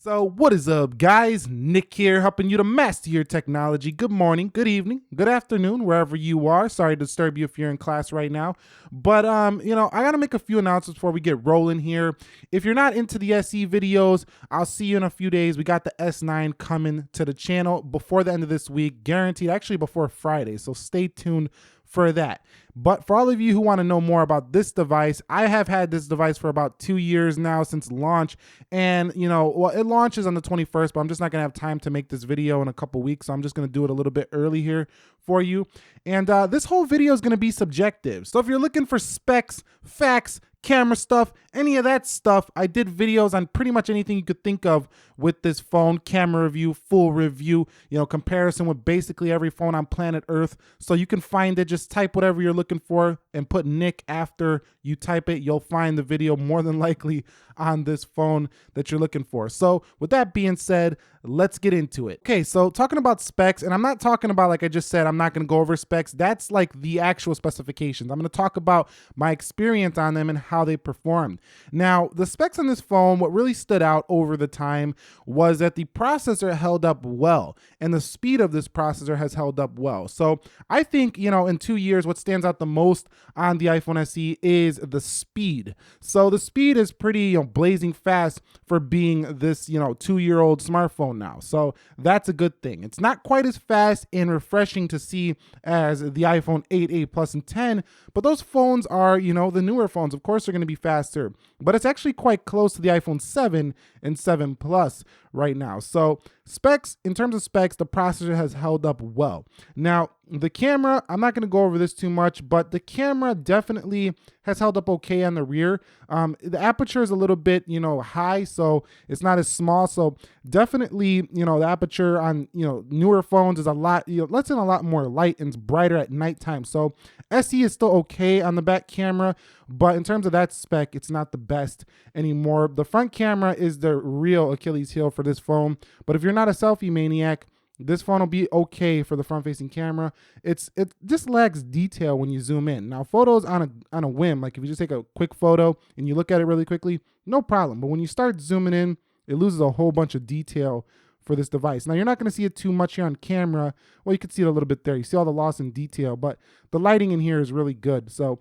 So what is up, guys? Nick here, helping you to master your technology. Good morning, good evening, good afternoon, wherever you are. Sorry to disturb you if you're in class right now. But I gotta make a few announcements before we get rolling here. If you're not into the SE videos, I'll see you in a few days. We got the S9 coming to the channel before the end of this week, guaranteed, actually before Friday. So stay tuned for that. But for all of you who want to know more about this device, I have had this device for about 2 years now since launch. And, it launches on the 21st, but I'm just not going to have time to make this video in a couple weeks. So I'm just going to do it a little bit early here for you. And this whole video is going to be subjective. So if you're looking for specs, facts, camera stuff, any of that stuff, I did videos on pretty much anything you could think of with this phone. Camera review, full review, comparison with basically every phone on planet Earth. So you can find it. Just type whatever you're looking for and put Nick after you type it. You'll find the video more than likely on this phone that you're looking for. So with that being said, let's get into it. Okay, so talking about specs, and I'm not talking about, like I just said, I'm not going to go over specs. That's like the actual specifications. I'm going to talk about my experience on them and how they performed. Now, the specs on this phone, what really stood out over the time was that the processor held up well, and the speed of this processor has held up well. So I think, in 2 years, what stands out the most on the iPhone SE is the speed. So the speed is pretty, blazing fast for being this, 2-year-old smartphone now. So that's a good thing. It's not quite as fast and refreshing to see as the iPhone 8, 8 Plus, and 10, but those phones are, the newer phones. Of course, they're going to be faster, but it's actually quite close to the iPhone 7 and 7 Plus right now. So specs, in terms of specs, the processor has held up well. Now, the camera, I'm not going to go over this too much, but the camera definitely has held up okay on the rear. The aperture is a little bit, high, so it's not as small. So definitely, the aperture on, newer phones is a lot, lets in a lot more light and it's brighter at nighttime. So SE is still okay on the back camera, but in terms of that spec, it's not the best anymore. The front camera is the real Achilles heel for this phone, but if you're not a selfie maniac, this phone will be okay for the front-facing camera. It just lacks detail when you zoom in. Now, photos on a whim, like if you just take a quick photo and you look at it really quickly, no problem. But when you start zooming in, it loses a whole bunch of detail for this device. Now, you're not going to see it too much here on camera. Well, you can see it a little bit there. You see all the loss in detail, but the lighting in here is really good. So,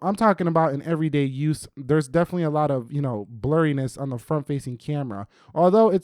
I'm talking about in everyday use. There's definitely a lot of, blurriness on the front-facing camera. Although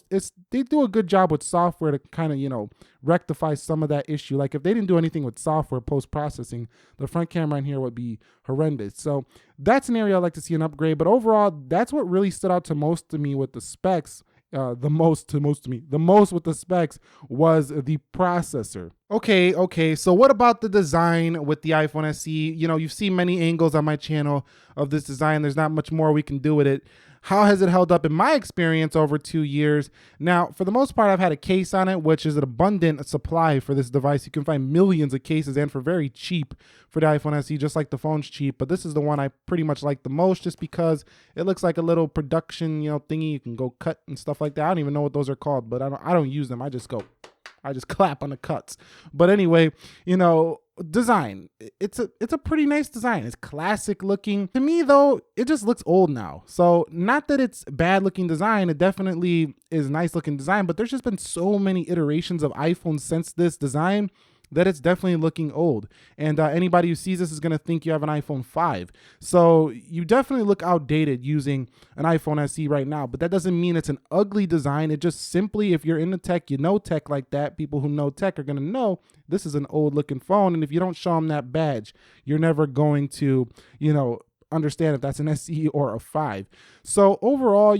they do a good job with software to kind of, rectify some of that issue. Like if they didn't do anything with software post-processing, the front camera in here would be horrendous. So that's an area I'd like to see an upgrade. But overall, that's what really stood out to most to me with the specs. The most with the specs was the processor. Okay, so what about the design with the iPhone SE? You've seen many angles on my channel of this design. There's not much more we can do with it. How has it held up in my experience over 2 years? Now, for the most part, I've had a case on it, which is an abundant supply for this device. You can find millions of cases and for very cheap for the iPhone SE, just like the phone's cheap. But this is the one I pretty much like the most just because it looks like a little production, thingy you can go cut and stuff like that. I don't even know what those are called, but I don't use them. I just clap on the cuts. But anyway, design, it's a pretty nice design. It's classic looking. To me though, it just looks old now. So not that it's bad looking design, it definitely is nice looking design, but there's just been so many iterations of iPhone since this design that it's definitely looking old. And anybody who sees this is going to think you have an iPhone 5. So you definitely look outdated using an iPhone SE right now, but that doesn't mean it's an ugly design. It just simply, if you're into tech, tech like that, people who know tech are going to know this is an old looking phone. And if you don't show them that badge, you're never going to, understand if that's an SE or a 5. So overall,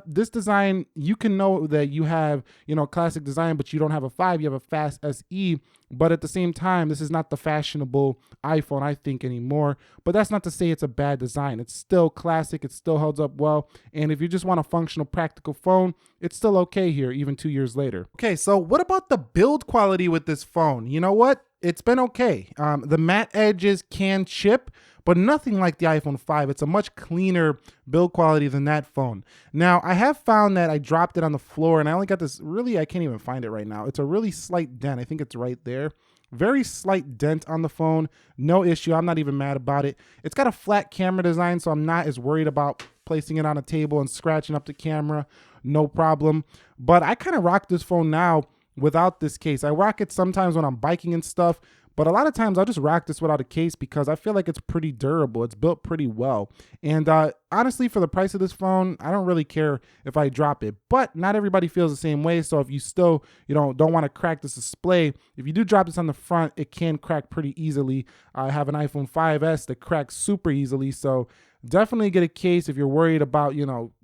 this design, you can know that you have, classic design, but you don't have a 5, you have a fast SE. But at the same time, this is not the fashionable iPhone, I think, anymore. But that's not to say it's a bad design. It's still classic. It still holds up well. And if you just want a functional, practical phone, it's still okay here, even 2 years later. Okay, so what about the build quality with this phone? You know what? It's been okay. The matte edges can chip, but nothing like the iPhone 5. It's a much cleaner build quality than that phone. Now, I have found that I dropped it on the floor and I only got this I can't even find it right now. It's a really slight dent. I think it's right there. Very slight dent on the phone. No issue. I'm not even mad about it. It's got a flat camera design, so I'm not as worried about placing it on a table and scratching up the camera. no problem. But I kind of rock this phone now without this case. I rock it sometimes when I'm biking and stuff, but a lot of times I'll just rock this without a case because I feel like it's pretty durable. It's built pretty well. And honestly, for the price of this phone, I don't really care if I drop it, but not everybody feels the same way. So if you still, don't want to crack this display, if you do drop this on the front, it can crack pretty easily. I have an iPhone 5S that cracks super easily. So definitely get a case if you're worried about,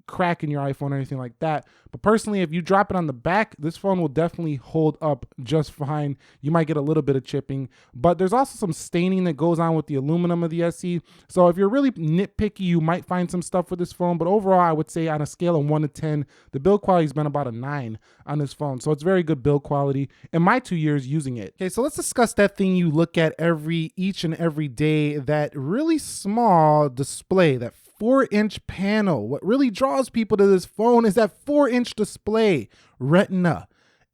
cracking your iPhone or anything like that. But personally, if you drop it on the back, this phone will definitely hold up just fine. You might get a little bit of chipping, but there's also some staining that goes on with the aluminum of the SE. So if you're really nitpicky, you might find some stuff with this phone, but overall, I would say on a scale of 1 to 10, the build quality has been about a 9 on this phone. So it's very good build quality in my 2 years using it. Okay, so let's discuss that thing you look at each and every day, that really small display, that 4-inch panel. What really draws people to this phone is that 4-inch display, Retina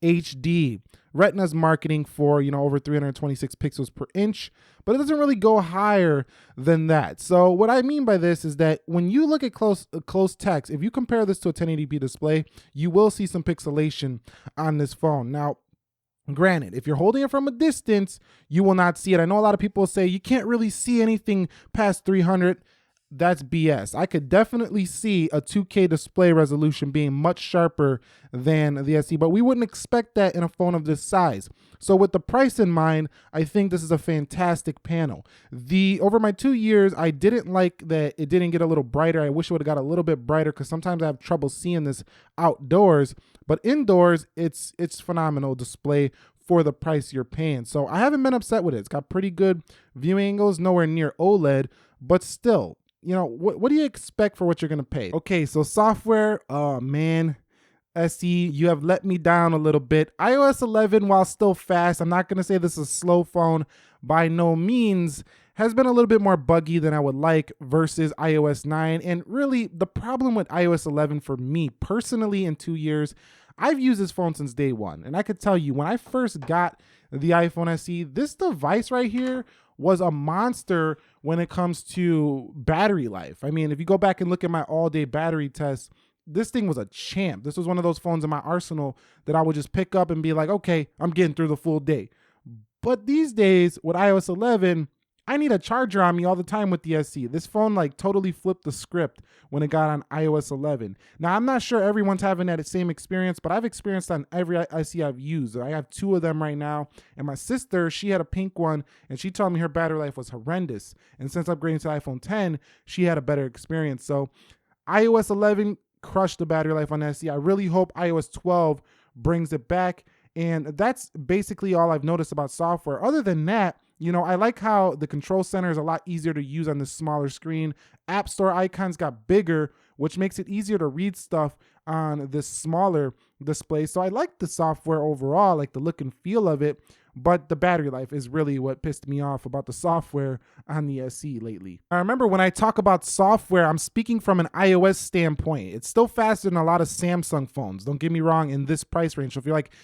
HD. Retina's marketing for, over 326 pixels per inch, but it doesn't really go higher than that. So what I mean by this is that when you look at close text, if you compare this to a 1080p display, you will see some pixelation on this phone. Now, granted, if you're holding it from a distance, you will not see it. I know a lot of people say you can't really see anything past 300. That's BS. I could definitely see a 2K display resolution being much sharper than the SE, but we wouldn't expect that in a phone of this size. So with the price in mind, I think this is a fantastic panel. Over my 2 years, I didn't like that it didn't get a little brighter. I wish it would have got a little bit brighter because sometimes I have trouble seeing this outdoors, but indoors, it's phenomenal display for the price you're paying. So I haven't been upset with it. It's got pretty good viewing angles, nowhere near OLED, but still, what do you expect for what you're going to pay? Okay, so software, oh man, SE, you have let me down a little bit. iOS 11, while still fast, I'm not going to say this is a slow phone, by no means, has been a little bit more buggy than I would like versus iOS 9. And really, the problem with iOS 11 for me personally in 2 years, I've used this phone since day one. And I could tell you, when I first got the iPhone SE, this device right here was a monster when it comes to battery life. I mean, if you go back and look at my all-day battery test, this thing was a champ. This was one of those phones in my arsenal that I would just pick up and be like, okay, I'm getting through the full day. But these days with iOS 11, I need a charger on me all the time with the SE. This phone totally flipped the script when it got on iOS 11. Now, I'm not sure everyone's having that same experience, but I've experienced on every SE I've used. I have 2 of them right now, and my sister, she had a pink one, and she told me her battery life was horrendous. And since upgrading to iPhone 10, she had a better experience. So iOS 11 crushed the battery life on SE. I really hope iOS 12 brings it back. And that's basically all I've noticed about software. Other than that, I like how the control center is a lot easier to use on this smaller screen. App Store icons got bigger, which makes it easier to read stuff on this smaller display. So I like the software overall, like the look and feel of it, but the battery life is really what pissed me off about the software on the SE lately. I remember when I talk about software, I'm speaking from an iOS standpoint. It's still faster than a lot of Samsung phones. Don't get me wrong, in this price range. So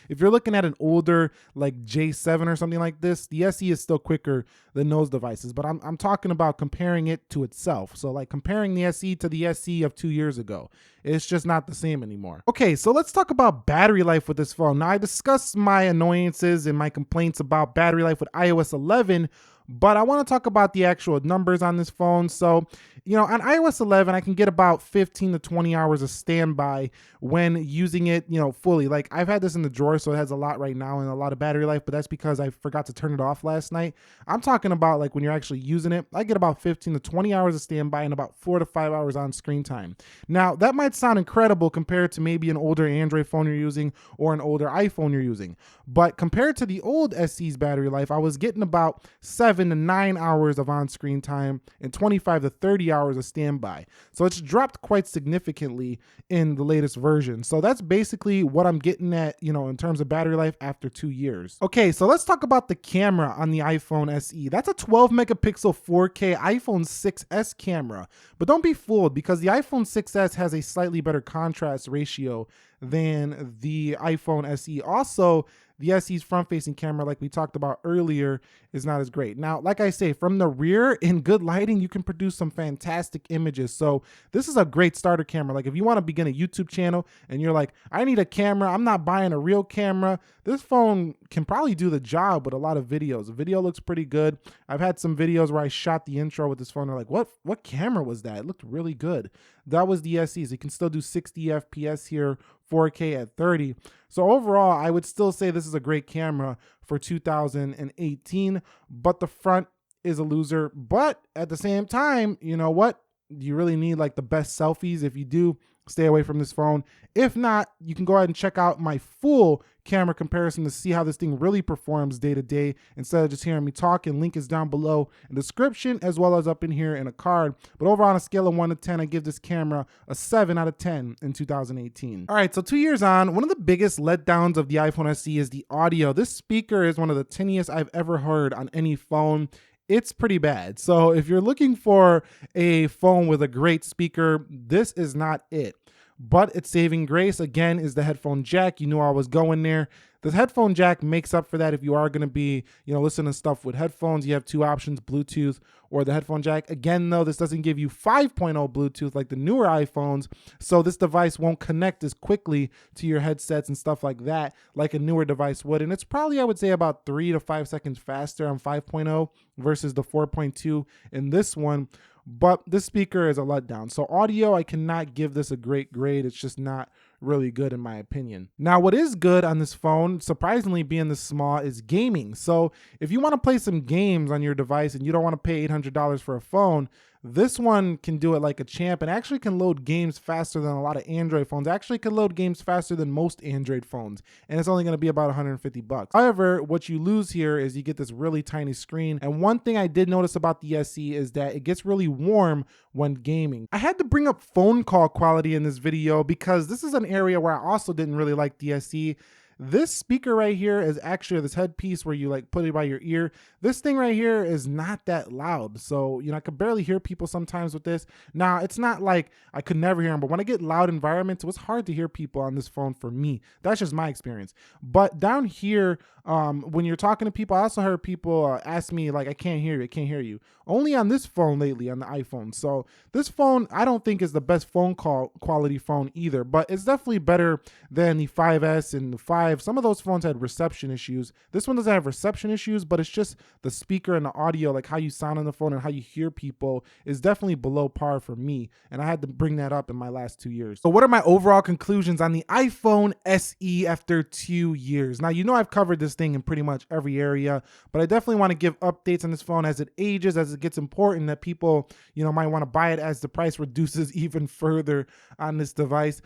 if you're looking at an older like J7 or something like this, the SE is still quicker than those devices. But I'm talking about comparing it to itself. So like comparing the SE to the SE of 2 years ago. It's just not the same anymore. Okay, so let's talk about battery life with this phone. Now, I discussed my annoyances and my complaints about battery life with iOS 11, but I want to talk about the actual numbers on this phone. So, on iOS 11, I can get about 15 to 20 hours of standby when using it, fully. Like, I've had this in the drawer, so it has a lot right now and a lot of battery life, but that's because I forgot to turn it off last night. I'm talking about like when you're actually using it, I get about 15 to 20 hours of standby and about 4 to 5 hours on screen time. Now, that might sound incredible compared to maybe an older Android phone you're using or an older iPhone you're using, but compared to the old SE's battery life, I was getting about 7 to 9 hours of on-screen time and 25 to 30 hours of standby. So it's dropped quite significantly in the latest version. So that's basically what I'm getting at, in terms of battery life after 2 years. Okay, so let's talk about the camera on the iPhone SE. That's a 12 megapixel 4K iPhone 6s camera. But don't be fooled because the iPhone 6s has a slightly better contrast ratio than the iPhone SE. Also, the SE's front-facing camera, like we talked about earlier, is not as great. Now, like I say, from the rear in good lighting, you can produce some fantastic images. So this is a great starter camera. Like if you want to begin a YouTube channel and you're like, I need a camera, I'm not buying a real camera, this phone can probably do the job with a lot of videos. The video looks pretty good. I've had some videos where I shot the intro with this phone. They're like, what camera was that? It looked really good. That was the SE's. It can still do 60 FPS here, 4K at 30. So overall, I would still say this is a great camera for 2018, but the front is a loser. But at the same time, you know what? You really need like the best selfies. If you do, stay away from this phone. If not, you can go ahead and check out my full camera comparison to see how this thing really performs day to day instead of just hearing me talk. And link is down below in the description as well as up in here in a card. But overall, on a scale of 1 to 10, I give this camera a 7 out of 10 in 2018. All right, so 2 years on, one of the biggest letdowns of the iPhone SE is the audio. This speaker is one of the tiniest I've ever heard on any phone. It's pretty bad. So if you're looking for a phone with a great speaker, this is not it. But its saving grace, again, is the headphone jack. You knew I was going there. The headphone jack makes up for that if you are going to be, listening to stuff with headphones. You have two options, Bluetooth or the headphone jack. Again, though, this doesn't give you 5.0 Bluetooth like the newer iPhones. So this device won't connect as quickly to your headsets and stuff like that like a newer device would. And it's probably, I would say, about 3 to 5 seconds faster on 5.0 versus the 4.2 in this one. But this speaker is a letdown. So audio, I cannot give this a great grade. It's just not really good in my opinion. Now, what is good on this phone, surprisingly being this small, is gaming. So if you want to play some games on your device and you don't want to pay $800 for a phone, this one can do it like a champ and actually can load games faster than a lot of Android phones. Actually can load games faster than most Android phones. And it's only going to be about $150. However, what you lose here is you get this really tiny screen. And one thing I did notice about the SE is that it gets really warm when gaming. I had to bring up phone call quality in this video because this is an area where I also didn't really like the SE. This speaker right here is actually this headpiece where you like put it by your ear. This thing right here is not that loud. So, I could barely hear people sometimes with this. Now, it's not like I could never hear them, but when I get loud environments, it was hard to hear people on this phone for me. That's just my experience. But down here, when you're talking to people, I also heard people ask me like, I can't hear you. Only on this phone lately, on the iPhone. So this phone, I don't think is the best phone call quality phone either, but it's definitely better than the 5S and the 5. Some of those phones had reception issues. This one doesn't have reception issues, but it's just the speaker and the audio, like how you sound on the phone and how you hear people is definitely below par for me. And I had to bring that up in my last 2 years. So what are my overall conclusions on the iPhone SE after 2 years? Now, I've covered this thing in pretty much every area, but I definitely want to give updates on this phone as it ages, as it gets important that people, might want to buy it as the price reduces even further on this device.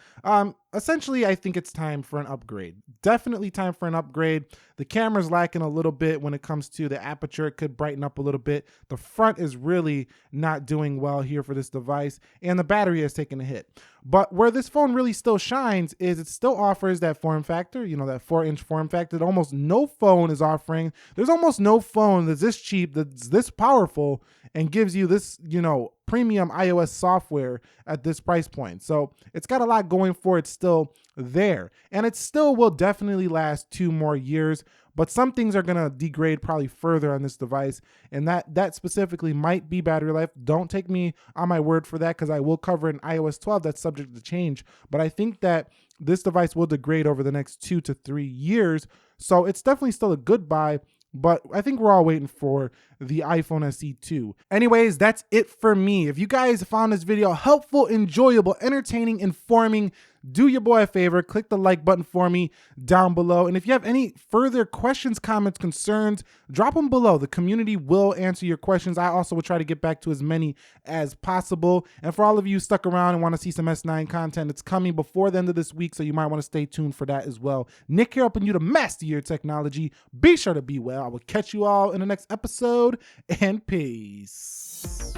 Essentially, I think it's time for an upgrade. Definitely time for an upgrade. The camera's lacking a little bit when it comes to the aperture. It could brighten up a little bit. The front is really not doing well here for this device, and the battery has taken a hit. But where this phone really still shines is it still offers that form factor, that 4-inch form factor that almost no phone is offering. There's almost no phone that's this cheap, that's this powerful, and gives you this, premium iOS software at this price point. So it's got a lot going for it still there. And it still will definitely last 2 more years, but some things are going to degrade probably further on this device. And that specifically might be battery life. Don't take me on my word for that because I will cover it in iOS 12. That's subject to change. But I think that this device will degrade over the next 2 to 3 years. So it's definitely still a good buy. But I think we're all waiting for the iPhone SE 2. Anyways, that's it for me. If you guys found this video helpful, enjoyable, entertaining, informing, do your boy a favor, click the like button for me down below. And if you have any further questions, comments, concerns, drop them below. The community will answer your questions. I also will try to get back to as many as possible. And for all of you stuck around and want to see some S9 content, it's coming before the end of this week, so you might want to stay tuned for that as well. Nick here, helping you to master your technology. Be sure to be well. I will catch you all in the next episode, and peace.